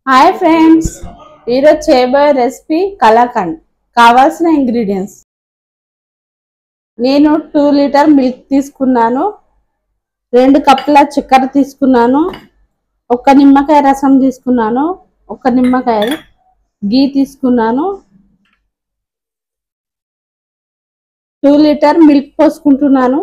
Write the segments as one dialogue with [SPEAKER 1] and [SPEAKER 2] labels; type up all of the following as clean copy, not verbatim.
[SPEAKER 1] Hi friends, ఈరోజు చేయబోయే recipe kalakand. కావాల్సిన ఇంగ్రీడియంట్స్: నేను 2 లీటర్ మిల్క్ తీసుకున్నాను, 2 కప్పుల చక్కెర తీసుకున్నాను, 1 నిమ్మకాయ రసం తీసుకున్నాను, 1 నిమ్మకాయ గీ తీసుకున్నాను, 2 లీటర్ మిల్క్ పోసుకుంటున్నాను.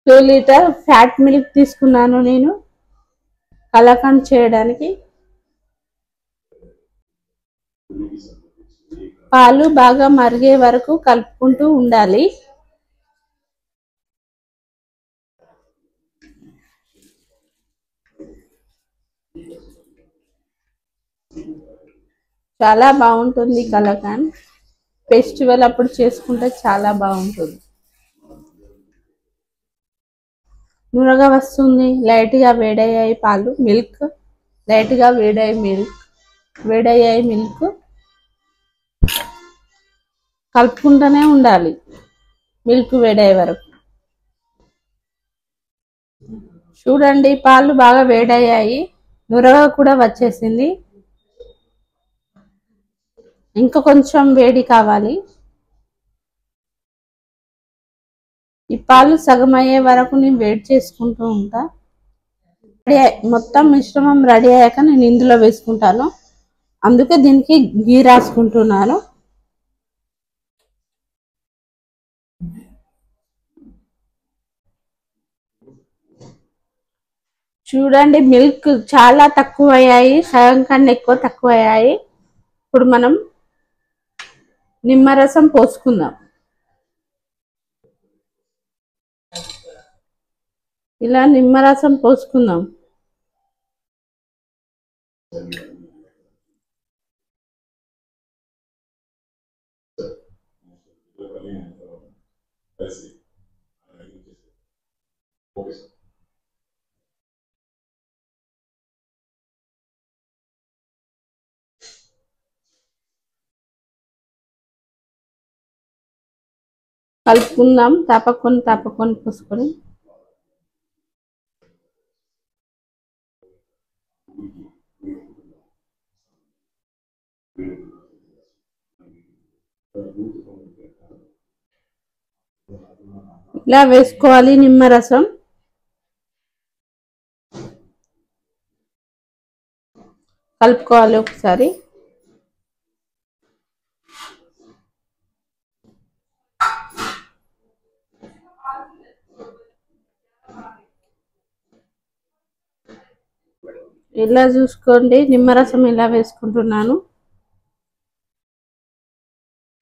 [SPEAKER 1] టూ లీటర్ ఫ్యాట్ మిల్క్ తీసుకున్నాను నేను కలాకండ్ చేయడానికి. పాలు బాగా మరిగే వరకు కలుపుకుంటూ ఉండాలి. చాలా బాగుంటుంది కలాకండ్. ఫెస్టివల్ అప్పుడు చేసుకుంటే చాలా బాగుంటుంది. నురగ వస్తుంది. లైట్గా వేడయ్యాయి పాలు, మిల్క్ లైట్గా వేడయ్యాయి మిల్క్ కలుపుకుంటూనే ఉండాలి మిల్క్ వేడయ్యే వరకు. చూడండి, పాలు బాగా వేడయ్యాయి, నురగ కూడా వచ్చేసింది. ఇంకా కొంచెం వేడి కావాలి. ఈ పాలు సగం అయ్యే వరకు నేను వెయిట్ చేసుకుంటూ ఉంటా. మొత్తం మిశ్రమం రెడీ అయ్యాక నేను ఇందులో వేసుకుంటాను, అందుకే దీనికి గీ రాసుకుంటున్నాను. చూడండి, మిల్క్ చాలా తక్కువ అయ్యాయి, సగం కన్నా తక్కువ అయ్యాయి. ఇప్పుడు మనం నిమ్మరసం పోసుకుందాం. ఇలా నిమ్మరసం పోసుకుందాం. కలుపుకుందాం, తప్పకొని పోసుకొని. ఇలా వేసుకోవాలి నిమ్మరసం. కలుపుకోవాలి ఒకసారి. ఇలా చూసుకోండి, నిమ్మరసం ఇలా వేసుకుంటున్నాను.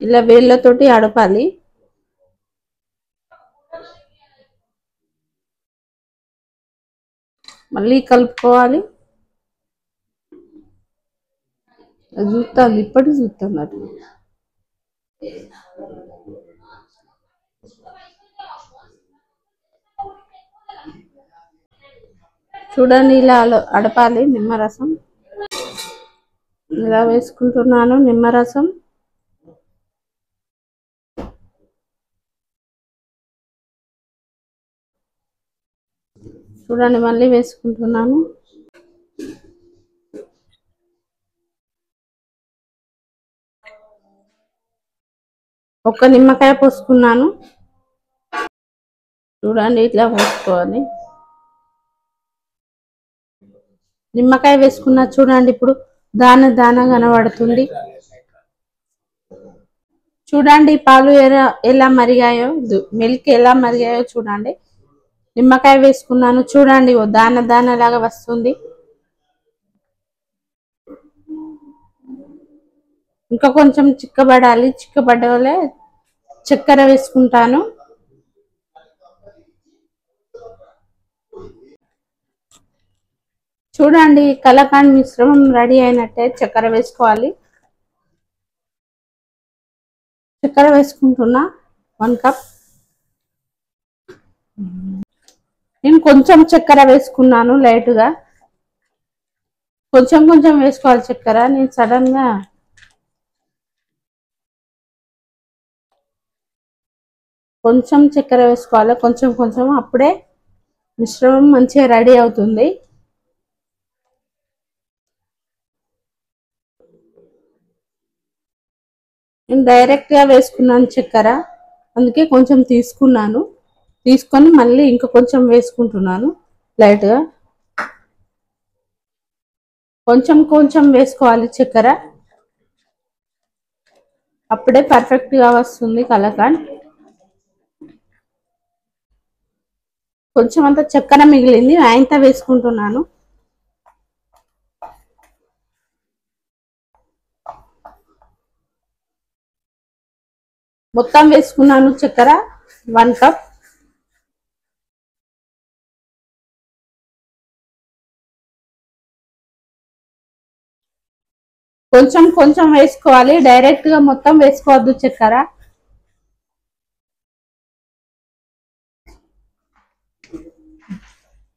[SPEAKER 1] ఇలా వేళ్ళతోటి అడపాలి. మళ్ళీ కలుపుకోవాలి. చూస్తాను, ఇప్పటికి చూస్తాను అటు. చూడండి, ఇలా అడపాలి నిమ్మరసం. ఇలా వేసుకుంటున్నాను నిమ్మరసం. చూడండి, మళ్ళీ వేసుకుంటున్నాను. ఒక్క నిమ్మకాయ పోసుకున్నాను. చూడండి, ఇట్లా పోసుకోవాలి. నిమ్మకాయ వేసుకున్నా చూడండి, ఇప్పుడు దాన కనబడుతుంది. చూడండి, పాలు ఎలా మరిగాయో, మిల్క్ ఎలా మరిగాయో చూడండి. నిమ్మకాయ వేసుకున్నాను, చూడండి దాన లాగా వస్తుంది. ఇంకా కొంచెం చిక్కబడాలి. చిక్కబడ్డ వల్ల చక్కెర వేసుకుంటాను. చూడండి, కలాకండ్ మిశ్రమం రెడీ అయినట్టే. చక్కెర వేసుకోవాలి. చక్కెర వేసుకుంటున్నా 1 కప్. నేను కొంచెం చక్కెర వేసుకున్నాను, లైట్గా. కొంచెం వేసుకోవాలి చక్కెర. నేను సడన్ గా కొంచెం చక్కెర వేసుకోవాలి, కొంచెం కొంచెం, అప్పుడే మిశ్రమం మంచిగా రెడీ అవుతుంది. నేను డైరెక్ట్గా వేసుకున్నాను చక్కెర, అందుకే కొంచెం తీసుకున్నాను. తీసుకొని మళ్ళీ ఇంకా కొంచెం వేసుకుంటున్నాను లైట్గా. కొంచెం కొంచెం వేసుకోవాలి చక్కెర, అప్పుడే పర్ఫెక్ట్గా వస్తుంది కలాకండ్. కొంచెం అంత చక్కెర మిగిలింది, ఆయంత వేసుకుంటున్నాను. మొత్తం వేసుకున్నాను చక్కెర 1 కప్. కొంచెం కొంచెం వేసుకోవాలి, డైరెక్ట్ గా మొత్తం వేసుకోవద్దు చక్కెర.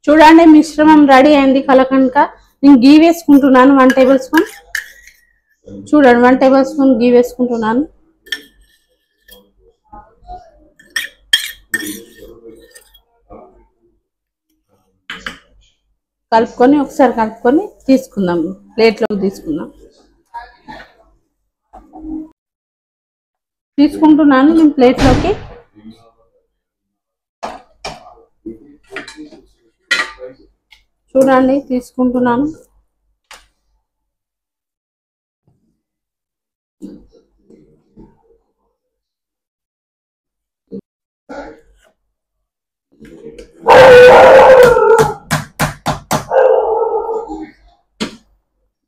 [SPEAKER 1] చూడండి మిశ్రమం రెడీ అయింది కలకండ్. నేను గీ వేసుకుంటున్నాను 1 టేబుల్ స్పూన్. చూడండి 1 టేబుల్ స్పూన్ గీ వేసుకుంటున్నాను. కలుపుకొని ఒకసారి కలుపుకొని తీసుకుందాం, ప్లేట్లోకి తీసుకుంటున్నాను నేను ప్లేట్లోకి. చూడండి తీసుకుంటున్నాను.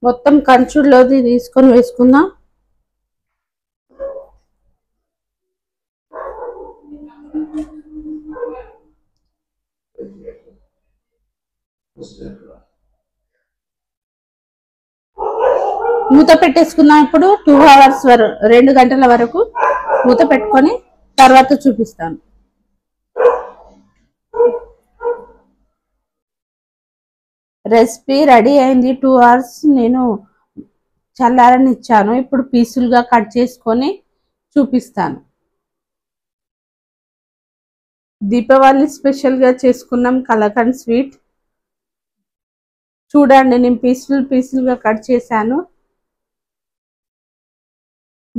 [SPEAKER 1] మొత్తం కంచుల్లోది తీసుకొని వేసుకుందాం. మూత పెట్టేసుకుందాం. ఇప్పుడు 2 అవర్స్ 2 గంటల వరకు మూత పెట్టుకొని తర్వాత చూపిస్తాను. రెసిపీ రెడీ అయింది. 2 అవర్స్ నేను చల్లారనిచ్చాను. ఇప్పుడు పీసులుగా కట్ చేసుకొని చూపిస్తాను. దీపావళి స్పెషల్గా చేసుకున్నాం కలాకండ్ స్వీట్. చూడండి నేను పీసులుగా కట్ చేశాను.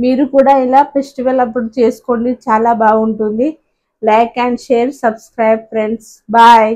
[SPEAKER 1] మీరు కూడా ఇలా ఫెస్టివల్ అప్పుడు చేసుకోండి, చాలా బాగుంటుంది. Like and share, subscribe friends. Bye.